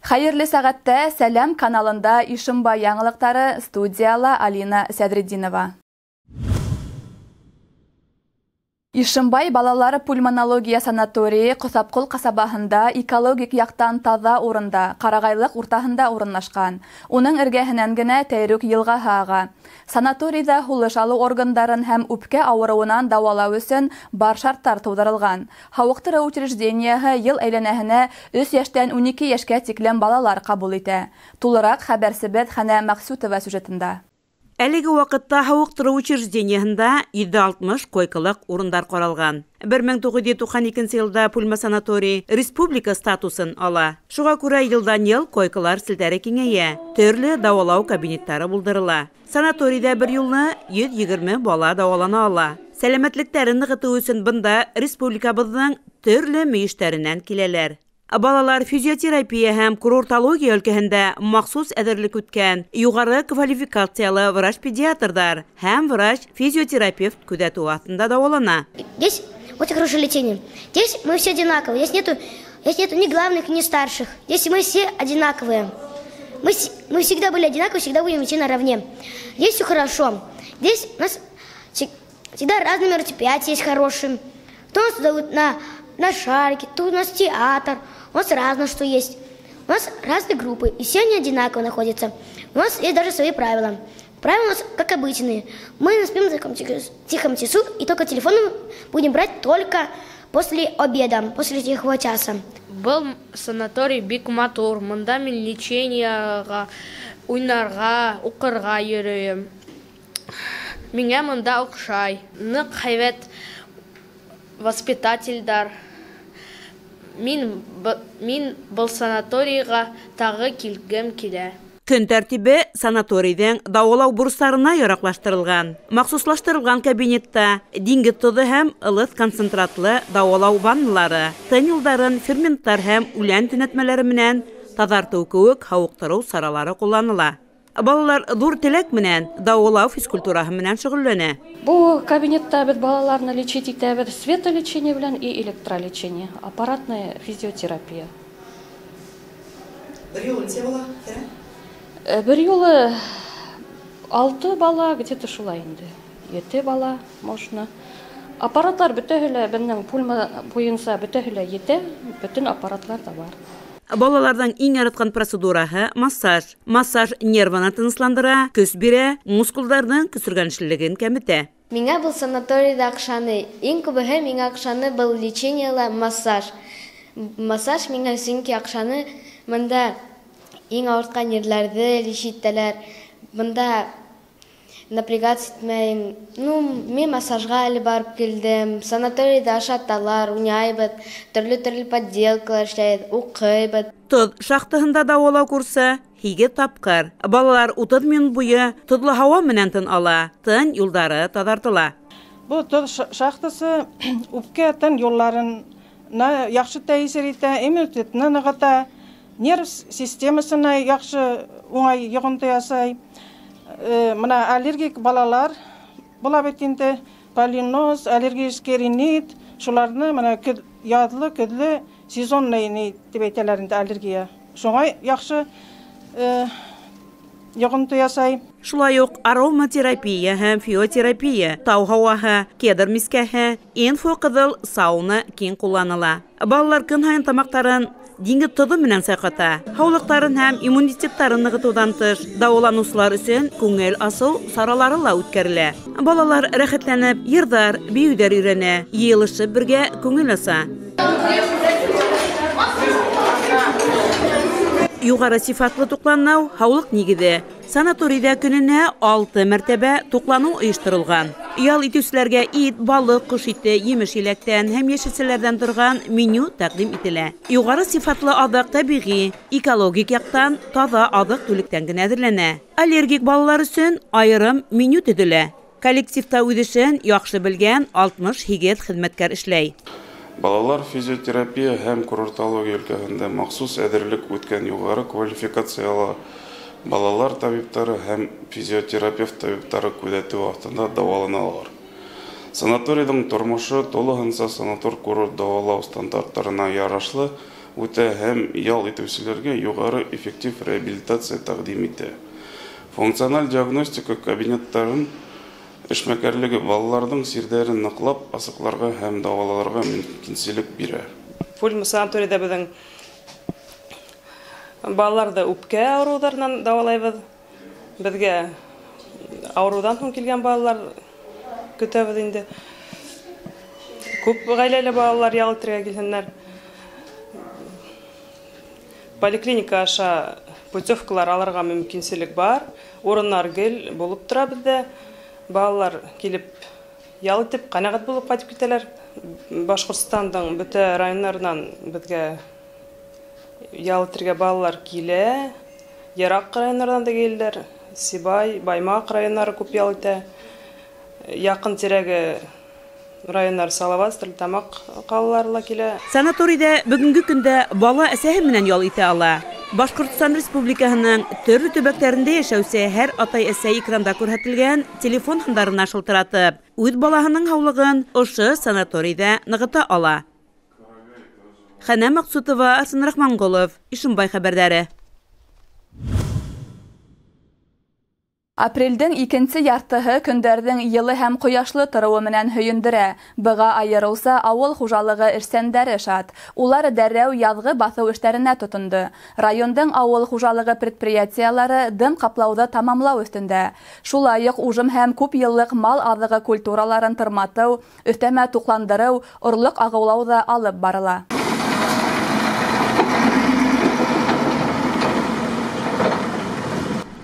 Хайырлы сәгатьтә Сәләм каналында Ишимбай яңылыктары, студияла Алина Сәдреддинова. Ишимбай балалары пульмонология санатории Косапкул касабаһында экологик яктан таза урында, Карагайлык уртаһында урынлашкан. Уның эргәһенән генә Тәйрүк елгаһы ага. Санаторийда һулыш алу органнарын һәм үпкә авыруынан дәвалау өчен бар шарттар тудырылган. Һавыктыру учреждениеһы ел әйләнәһенә 3 яшьтән 12 яшькә тиклем балалар кабул итә. Тулырак хәбәрсебез Хәнә Максутова сюжетында. Әлеге вакытта һавыктыру учреждениеһендә 160 койкалык урындар каралган. 1992 елда Пульма санаторий республика статусын ала. Шуңа күрә елдан ел койкалар селтәре киңәя, төрле дәвалау кабинетлары булдырыла. Санаторийда бер юлны 120 бала дәвалана ала. Сәламәтлекләрен ныгыту өчен бында республикабызның төрле мөештәреннән киләләр. Балалар физиотерапия һәм курортология өлкәһендә махсус әзерлек үткән югары квалификациялы врач-педиатрдар һәм врач-физиотерапевт күзәтү астында дәвалана. Здесь очень хорошее лечение. Здесь мы все одинаковые. Здесь нету ни главных, ни старших. Здесь мы все одинаковые. Мы всегда были одинаковые, всегда будем идти наравне. Здесь все хорошо. Здесь у нас всегда разные мероприятия есть хорошие. То нас зовут на шарики, тут у нас театр. У нас разное что есть. У нас разные группы, и все они одинаково находятся. У нас есть даже свои правила. Правила у нас как обычные. Мы не спим в тихом часу, и только телефон будем брать только после обеда, после тихого часа. Был санаторий бик матур. Монда мен лечениега, уйнарга, укырга йөрөйм. Миңа монда охшай. Нык һәйбәт воспитательдар. Мин был санаторийга тагы килгем килә. Көн тәртибе санаторийдың дәвалау бурсларына яраклаштырылган. Махсуслаштырылган кабинетта диңгез тозы һәм ылыс концентратлы дәвалау ванналары, тын юлдарын ферменттар һәм үлән төнәтмәләре менән тазарту кебек һавыктыру саралары кулланыла. Балалар зур теләк менән дәвалау физкультураһы менән шөгыльләнә. Бу кабинетта бит балаларны лечить итәбез светолечение белән и электролечение, аппаратная физиотерапия. Бер юлы 6 бала, где-то шулай инде. 7 бала можно. Аппаратлар бөтәһелә безнең пульма буенча бөтәһелә җитә, бөтен аппаратлар да бар. Балалардан иң яраткан процедураһы массаж. Массаж нервны тынычландыра, көс бирә, мускулларның көсөргәнчеллеген кәметә. Миңа был санаторийда акшаны. Иң күбеһе миңа акшаны был лечениела массаж. Массаж миңа сөнки акшаны монда иң авырткан ерләрне лечиттеләр. Монда напрягаться итмәйм. Мен массажга әле барып килдем. Санаторийда ашаталар, уйнайбыз, төрле подделкалар эшләйбез, укыйбыз. Тоз шахтаһында дәвалау курсы 2 тапкыр. Балалар 30 минут буе тодлы һава менән тын ала, тын юлдары тазартыла. Бу тоз шахтасы үпкә тын юлларын яхшы тәэсир итә, иммунитетны ныгыта, нерв системасына яхшы уңай йогынты ясай. Мына аллергик балалар була бит инде полиноз, аллергический ринит, шуларны мына язлы, көҙле сезонный дип әйтәләр инде аллергия. Шуңа яхшы йогынты ясай. Шулай ук ароматерапия һәм фиотерапия, тау һаваһы, кедр мискәһе, инфокызыл сауна киң кулланыла. Балалар көн һайын тамактарын диңгез тозы менән сайката. Һаулыктарын һәм иммунитеттарын ныгытудан тыш, дәваланучылар өчен күңел асу саралары ла үткәрелә. Балалар рәхәтләнеп, йырдар, биюдәр өйрәнә, йыелышып бергә күңел аса. Югары сифатлы туклану һаулык нигезе. Санаторийда көненә 6 мәртәбә туклану оештырылган. Ял итүчеләргә ит, балык, кош ите, емеш еләктән һәм яшелчәләрдән торган меню тәкъдим ителә. Югары сифатлы азык табигый, экологик яктан таза азык түлектән генә әзерләнә. Аллергик балалар өчен аерым меню төзелә. Коллективта үз эшен яхшы белгән 60 хезмәткәр эшләй. Балалар физиотерапия һәм курортология өлкәһендә махсус әзерлек үткән югары квалификациялы балалар табиптары һәм физиотерапевт табиптары күзәтү астында дәваланалар. Санаторийдың тормышы тулыһынча санатор курорт дәвалау стандартларына ярашлы үтә һәм ял итүчеләргә югары эффектив реабилитация тәкъдим итә. Функциональ диагностика кабинеттарын эшмәкәрлеге балаларның сирдәрен ныклап, асыкларга һәм дәваларга мөмкинлек бирә. Пульма санаторийда безнең балаларды үпкә авыруларынан дәвалайбыз. Безгә авырудан һуң килгән балалар көтәбез инде. Күп гаиләле балалар ял итәргә килсеннәр. Поликлиника аша путевкалар алырга мөмкинлек бар. Урыннар гел булып тора бездә. Балалар килеп ял итеп, канагат булып кайтып китәләр. Башкортстандың бөтә районнарыннан безгә ял итәргә балалар килә. Ярак районнардан да киләләр. Сибай, Баймак районнары күп ял итә. Якын тирәге районнар Салават, Стәрлетамак калаларына килә. Санаторийда бүгенге көндә бала әсәһе менән ял итә ала. Башкортстан Республикаһының төрле төбәкләрендә яшәүче һәр атай-әсә экранда күрһәтелгән телефон хандарына шылтыратып, үз балаһының һаулыгын ошы санаторийда ныгыта ала. Хәнә Максутова, Арсен Рахмангулов, Ишембай хәбәрләре. Апрельдең икенче яртыһы көндәрҙең йылы һәм ҡояшлы тороуы менән һөйөндөрә. Быға айырыуса ауыл хужалығы эшсәндәре шат. Улар дәррәү яҙғы баҫыу эштәренә тотонды. Райондың ауыл хужалығы предприятиялары дым ҡаплауҙы тамамлау өҫтөндә. Шулай уҡ ужым һәм күп йыллыҡ мал аҙығы культураларын тырматыу, өҫтәмә туҡландырыу, орлоҡ ағыулау ҙа алып барыла.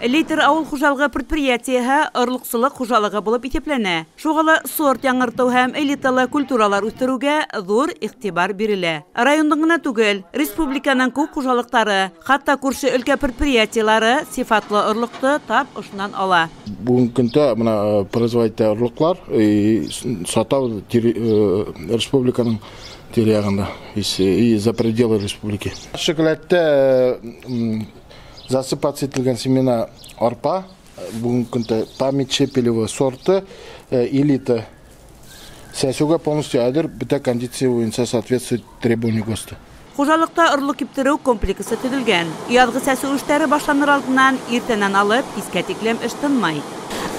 Лейтер ауыл хужалығы предприятияһы орлоҡсылыҡ хужалығы булып иҫәпләнә. Шуғала сорт яңыртыу һәм элиталы культуралар үҫтереүгә ҙур иғтибар бирелә. Райондың гына түгел, республиканың күп хужалыҡтары, хатта күрше өлкә предприятиялары сифатлы орлоҡто тап ошонан ала. Бүгенге көндә мына производитель орлоҡлар сатау республиканың тирәгендә и за пределы республики. Шоколадта засыпаться етілген семена арпа, бүгінгі күнде память шепелевого сорта, элита. Сәсуға полностью әдір, біта кондиция ойынса соответствует требованию ГОСТа. Хужалықта орлыҡ киптереү комплексы төҙөлгән. Яҙғы сәсеү эштәре башланыр алдынан иртәнән алып, кискә тиклем эш тынмай.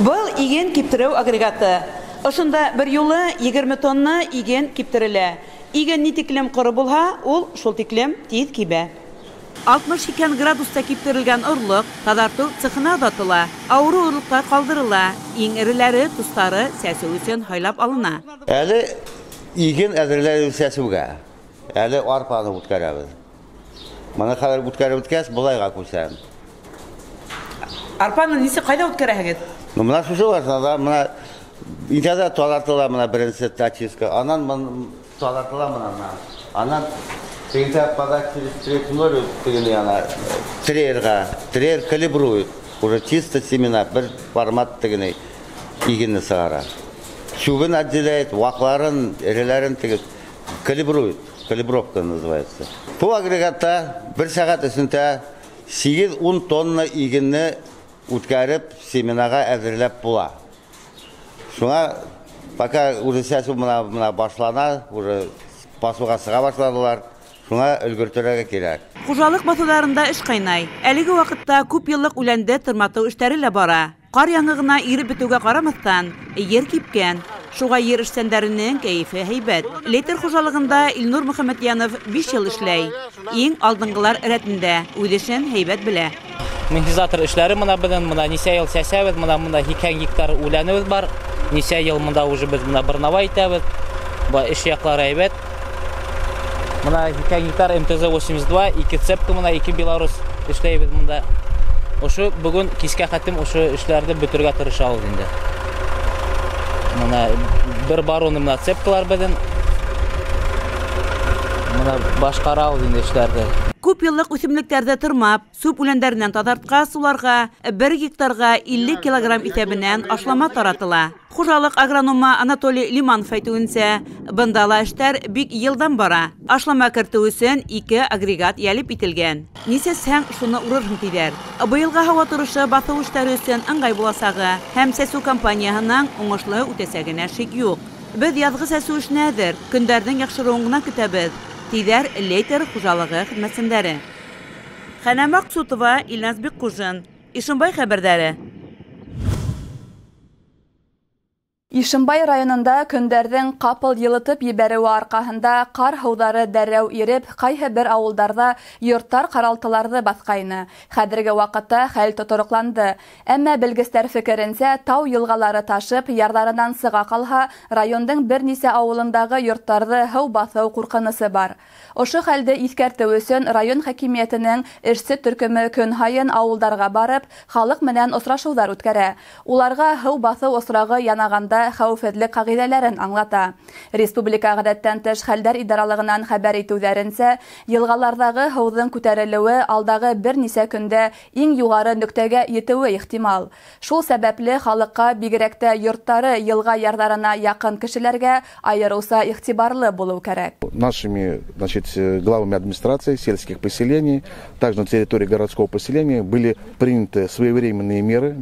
Был иген киптереү агрегаты. Ошонда бер юлы 20 тонна иген киптерелә. Иген ни тиклем ҡоро булһа, ул шул тиклем тиҙ кибә. 62 градуста киптерелгән орлыҡ таҙартыу цехына оҙатыла. Ауыры орлыҡтар ҡалдырыла. Иң эреләре тустары сәсеү өсөн һайлап алына. Әле иген әҙерләү сәсеүгә. Әле арпаны үткәрәбеҙ. Мана хәҙер үткәреп үткәс, былайға күсәм. Арпаны нисек ҡайҙа үткәрәһегеҙ? Мына шушы варсада, мына интәҙә таҙартыла мына беренсе тачиска. Анан таҙартыла мына. Анан всегда подать через трекнолю, трейер калибрует, уже чисто семена, бір формат тегіне игенні сығара. Шубын отделяет, вақларын, эрелерін тегет, калибрует, калибровка называется. Бұл агрегатта бір сағат үсінде 8-10 тонна игенні үткәріп семенаға әзірләп була. Шуңа, пока уже сәсу мына башлана, уже пасуға сыға башладылар. Шуңа өлгөртөрәгә кирәк. Хужалыҡ баҫыуҙарында эш ҡайнай. Әлеге ваҡытта күп йыллыҡ үләнде тырматыу эштәре лә бара. Ҡар яңығына иреп бөтөүгә ҡарамаҫтан, ер кипкән. Шуға ер эшсәндәренең кәйефе һәйбәт. Лейтер хужалығында Илнур Мөхәмәтйәнов 5 йыл эшләй. Иң алдынғылар рәтендә үҙ эшен һәйбәт белә. Механизатор эшләре мына беҙҙең, мына нисә йыл сәсәбеҙ, мына 2 гектар үләнебеҙ бар. Нисә йыл мында уже беҙ бырнава итәбеҙ. Эш яҡлары һәйбәт. Мына 2 гектар МТЗ-82, 2 цепка, мына 2 белорус эшләйбеҙ мында. Ошу бүгін кискә хәтем ошу эшләрҙе бөтөргә тырышабыҙ инде. Мына бер баруны мына цепкалар беҙҙең. Мына башҡарабыҙ инде эшләрҙе. Күп йыллыҡ үҫемлектәрҙе тырмап, сүп үләндәренән таҙартҡас, уларға 1 гектарға 50 килограмм иҫәбенән ашлама таратыла. Хужалыҡ агрономы Анатолий Лиманов әйтеүенсә, бында ла эштәр бик йылдан бара. Ашлама кертеү өсөн 2 агрегат йәлеп ителгән. Нисәсәң шуны урырһың тиҙәр. Быйылға һауа торышы баҫыу эштәре өсөн ыңғай буласағы һәм сәсеү компанияһының уңышлы үтәсәгенә шик юҡ. Беҙ яҙғы сәсеү эшенә әҙер, көндәрҙең яҡшырыуын гына көтәбеҙ. тейдер лейтер хужалығы хезмәтчәннәре. Хәнәм Максутова, Илназ Беккужин, Ишембай хәбәрдәре. Ишембай районында көндәрдең капыл йылытып ебәреүе аркаһында кар һыуҙары дәррәү иреп, ҡайһы бер ауылдарҙа йорттар ҡаралтыларҙы баҫҡайны. Хәҙерге ваҡытта хәл тотороҡланды. Әммә белгестәр фекеренсә, тау йылғалары ташып, ярҙарынан сыға ҡалһа, райондың бер нисә ауылындағы йорттарҙы һыу баҫыу ҡурҡынысы бар. Ошо хәлде иҫкәртеү өсөн район хакимиәтенең эшсе төркөмө көн һайын ауылдарға барып, халыҡ менән осрашыуҙар үткәрә. Уларға һыу баҫыу осрағы янағанда хәүефһеҙлек ҡағиҙәләрен аңлата. Республика ғәҙәттән тыш хәлдәр идаралығынан хәбәр итеүҙәренсә, йылғаларҙағы һыуҙың күтәрелеүе алдағы бер нисә көндә иң юғары нөктәгә етеүе ихтимал. Шул сәбәпле халыҡҡа, бигерәк тә йорттары йылға ярҙарына яҡын кешеләргә айырыуса иғтибарлы булыу кәрәк. Нашими, главами администрации сельских поселений, также на территории городского поселения были приняты своевременные меры,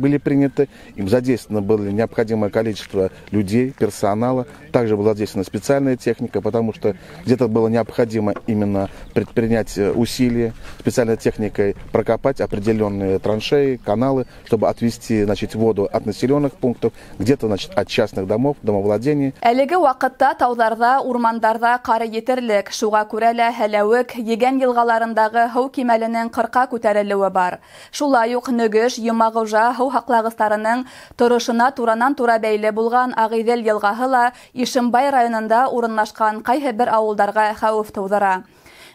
им задействовано было необходимое количество людей, персонала, также была задействована специальная техника, потому что где-то было необходимо именно предпринять усилия, специальной техникой прокопать определенные траншеи, каналы, чтобы отвести воду от населенных пунктов, где-то от частных домов, домовладений. Әлеге ваҡытта тауҙарҙа, урмандарҙа ҡары етерлек, шуға күрә лә Һәләүек, Егән йылғаларындағы һыу кимәленең 40-ҡа күтәрелеүе бар. Шулай уҡ Нөгөш, Йомағужа һыу һаҡлағыстарының торошона туранан-тура бәйле булған Ағиҙел йылғаһы ла Ишембай районында урынлашҡан ҡайһы бер ауылдарға хәүеф тыуҙыра.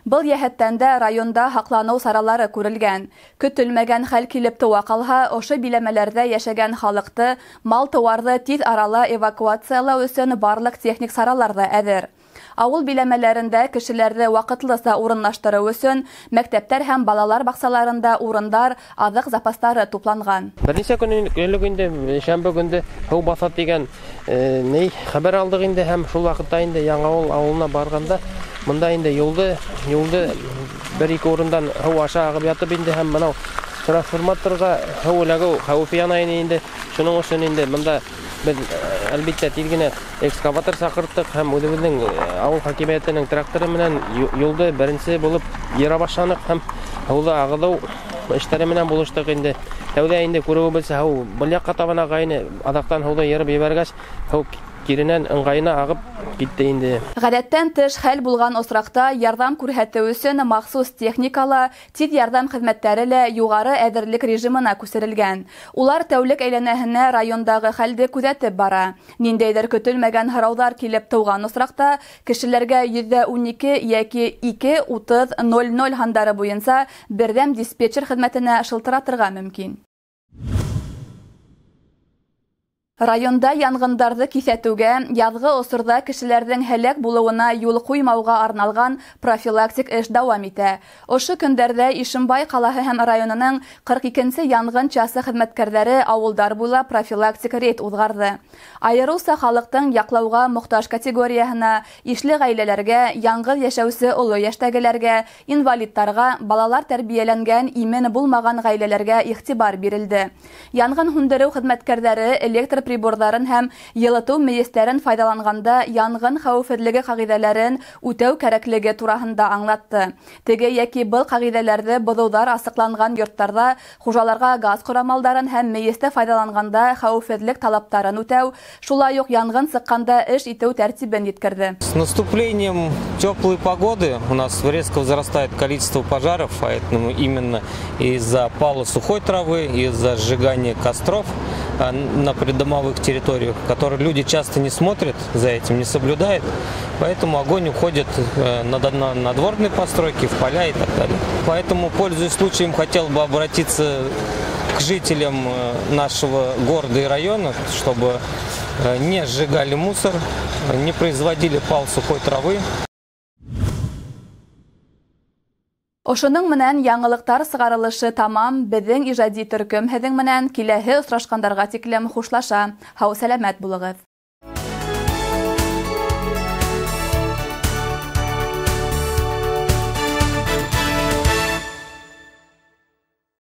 Был йәһәттән дә районда һаҡланыу саралары күрелгән. Көтөлмәгән хәл килеп тыуа ҡалһа, ошо биләмәләрҙә йәшәгән халыҡты, мал-тыуарҙы тиҙ арала эвакуациялау өсөн барлык техник саралар ҙа әҙер. Ауыл биләмәләрендә кешеләрҙе ваҡытлыса урынлаштырыу өсөн мәктәптәр һәм балалар баҡсаларында урындар, аҙыҡ запастары тупланған. Бер нисә көн элек инде, шәмбе көнде һыу баҫа дигән хәбәр алдык инде һәм шул ваҡытта инде Яңауыл ауылына барғанда, мында инде юлды бер-ике урындан һыу аша ағып ятып инде һәм мынау трансформаторға һыу эләгеү хәүефе янайны инде. Шуның өсөн инде мында biz әлбиттә тиҙ генә экскаватор саҡырттык һәм үҙебеҙҙең ауыл хакимиәтенең тракторы менән юлды беренсе булып йыра башланыҡ һәм һыуҙы ағыҙыу эштәре менән булыштыҡ инде. Тәүҙә инде күреүебеҙсә һыу был яҡҡа табан ағайны, аҙаҡтан һыуҙы йырып ебәргәс, һыу киренән ыңғайына ағып китте инде. Ғәҙәттән тыш хәл булған осраҡта ярҙам күрһәтеү өсөн махсус техникала, тиҙ ярҙам хеҙмәттәре лә юғары әҙерлек режимына күсерелгән. Улар тәүлек әйләнәһенә райондағы хәлде күҙәтеп бара. Ниндәйҙер көтөлмәгән һорауҙар килеп тыуған осраҡта кешеләргә 112 йәки 2-30-00 һандары буйынса берҙәм диспетчер хеҙмәтенә шылтыратырға мөмкин. Районда янғындарҙы киҫәтеүгә, яҙғы осорҙа кешеләрҙең һәләк булыуына юл ҡуймауға арналған профилактик эш дауам итә. Ошо көндәрҙә Ишембай ҡалаһы һәм районының 42-нсе янғын часы хеҙмәткәрҙәре ауылдар буйлап профилактик рейд уҙғарҙы. Айырыуса халыҡтың яҡлауға мохтаж категорияһына, ишле ғаиләләргә, яңғыҙ йәшәүсе оло йәштәгеләргә, инвалидтарға, балалар тәрбиәләнгән, имен булмаған ғаиләләргә иғтибар бирелде. Янғын һүндереү хеҙмәткәрҙәре электр приборҙарын һәм йылытыу мейестәрен файдаланғанда янғын хәүефһеҙлеге ҡағиҙәләрен үтәү кәрәклеге тураһында аңлатты. Теге йәки был ҡағиҙәләрҙе боҙоуҙар асыҡланған йорттарҙа хужаларға газ ҡорамалдарын һәм мейесте файдаланғанда хәүефһеҙлек талаптарын үтәү, шулай уҡ янғын сыҡҡанда эш итеү тәртибен еткерҙе. С наступлением теплой погоды у нас резко возрастает количество пожаров, поэтому именно из-за пала сухой травы, из-за сжигания костров на придомовых территориях, которые люди часто не смотрят за этим, не соблюдают, поэтому огонь уходит на надворные постройки, в поля и так далее. Поэтому, пользуясь случаем, хотел бы обратиться к жителям нашего города и района, чтобы не сжигали мусор, не производили пал сухой травы. Ошоның менән яңылыҡтар сығарылышы тамам, беҙҙең ижади төркөм һеҙҙең менән киләһе осрашҡандарға тиклем хушлаша. Һау сәләмәт булығыҙ.